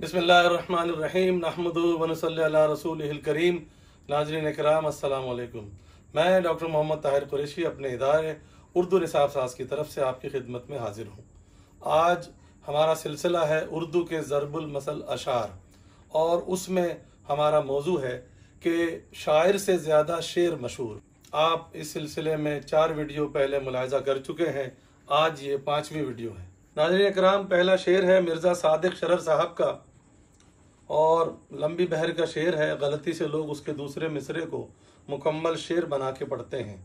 बिस्मिल्लाहिर्रहमानिर्रहीम नहमदुहु व नसल्ली अला रसूलिहिल करीम। नाज़रीन इकराम अस्सलामु अलैकुम। मैं डॉक्टर मोहम्मद ताहिर कुरैशी अपने इदारे उर्दू निसाब साज की तरफ से आपकी खिदमत में हाजिर हूँ। आज हमारा सिलसिला है उर्दू के ज़रबुल मसल अशार, और उसमें हमारा मौजू है कि शायर से ज़्यादा शेर मशहूर। आप इस सिलसिले में 4 वीडियो पहले मुलाहिज़ा कर चुके हैं, आज ये 5वीं वीडियो है। नाज़रीन इकराम, पहला शेर है मिर्ज़ा सादिक शरर साहब का और लंबी बहर का शेर है। गलती से लोग उसके दूसरे मिसरे को मुकम्मल शेर बना के पढ़ते हैं।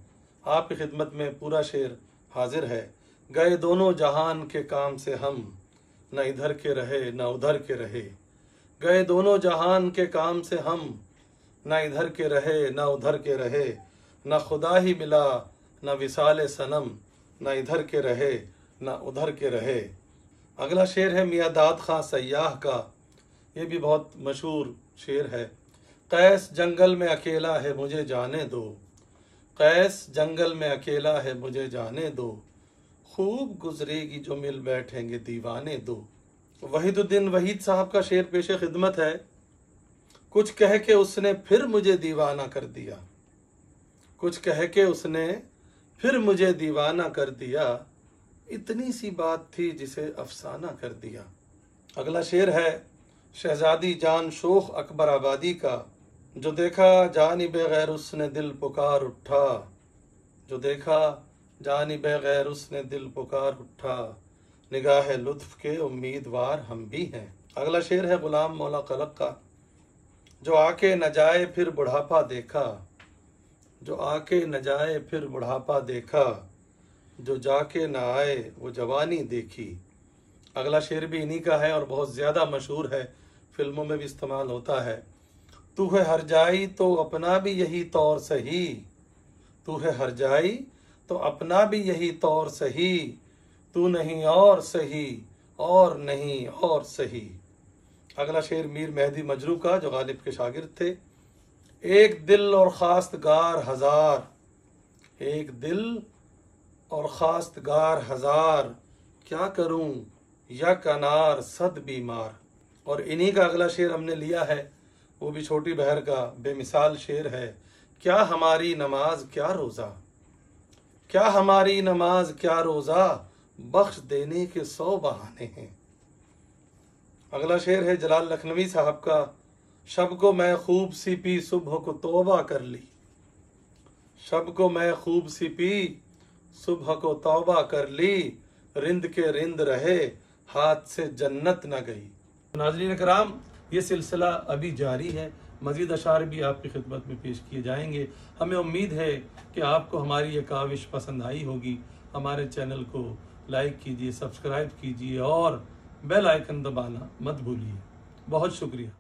आपकी खिदमत में पूरा शेर हाजिर है। गए दोनों जहान के काम से हम, न इधर के रहे न उधर के रहे। गए दोनों जहान के काम से हम, न इधर के रहे न उधर के रहे। न खुदा ही मिला न विसाल सनम, न इधर के रहे न उधर के रहे। अगला शेर है मियां दाद खां सयाह का, ये भी बहुत मशहूर शेर है। कैस जंगल में अकेला है मुझे जाने दो, कैस जंगल में अकेला है मुझे जाने दो। खूब गुजरेगी जो मिल बैठेंगे दीवाने दो। वहीदुद्दीन वहीद साहब का शेर पेशे खिदमत है। कुछ कह के उसने फिर मुझे दीवाना कर दिया, कुछ कह के उसने फिर मुझे दीवाना कर दिया। इतनी सी बात थी जिसे अफसाना कर दिया। अगला शेर है शहजादी जान शोख अकबर आबादी का। जो देखा जानिबे गैर उसने दिल पुकार उठा, जो देखा जानिबे गैर उसने दिल पुकार उठा। निगाह लुत्फ के उम्मीदवार हम भी हैं। अगला शेर है गुलाम मौला कलक का। जो आके न जाए फिर बुढ़ापा देखा, जो आके न जाए फिर बुढ़ापा देखा। जो जाके न आए वो जवानी देखी। अगला शेर भी इन्हीं का है और बहुत ज़्यादा मशहूर है, फिल्मों में भी इस्तेमाल होता है। तू है हर जाई तो अपना भी यही तौर सही, तू है हर जाई तो अपना भी यही तौर सही। तू नहीं और सही और नहीं और सही। अगला शेर मीर मेहदी मजरू का, जो गालिब के शागिर्द थे। एक दिल और खास्तगार हजार, एक दिल और खास्तगार हजार। क्या करूं यक अनार सद बीमार। और इन्हीं का अगला शेर हमने लिया है, वो भी छोटी बहर का बेमिसाल शेर है। क्या हमारी नमाज क्या रोज़ा, क्या हमारी नमाज क्या रोज़ा। बख्श देने के 100 बहाने हैं। अगला शेर है जलाल लखनवी साहब का। शब को मैं खूब सी पी सुबह को तौबा कर ली, शब को मैं खूब सी पी सुबह को तौबा कर ली। रिंद के रिंद रहे हाथ से जन्नत न गई। नाज़रीन कराम, ये सिलसिला अभी जारी है। मज़ीद अशार भी आपकी खिदमत में पेश किए जाएंगे। हमें उम्मीद है कि आपको हमारी ये काविश पसंद आई होगी। हमारे चैनल को लाइक कीजिए, सब्सक्राइब कीजिए और बेल आइकन दबाना मत भूलिए। बहुत शुक्रिया।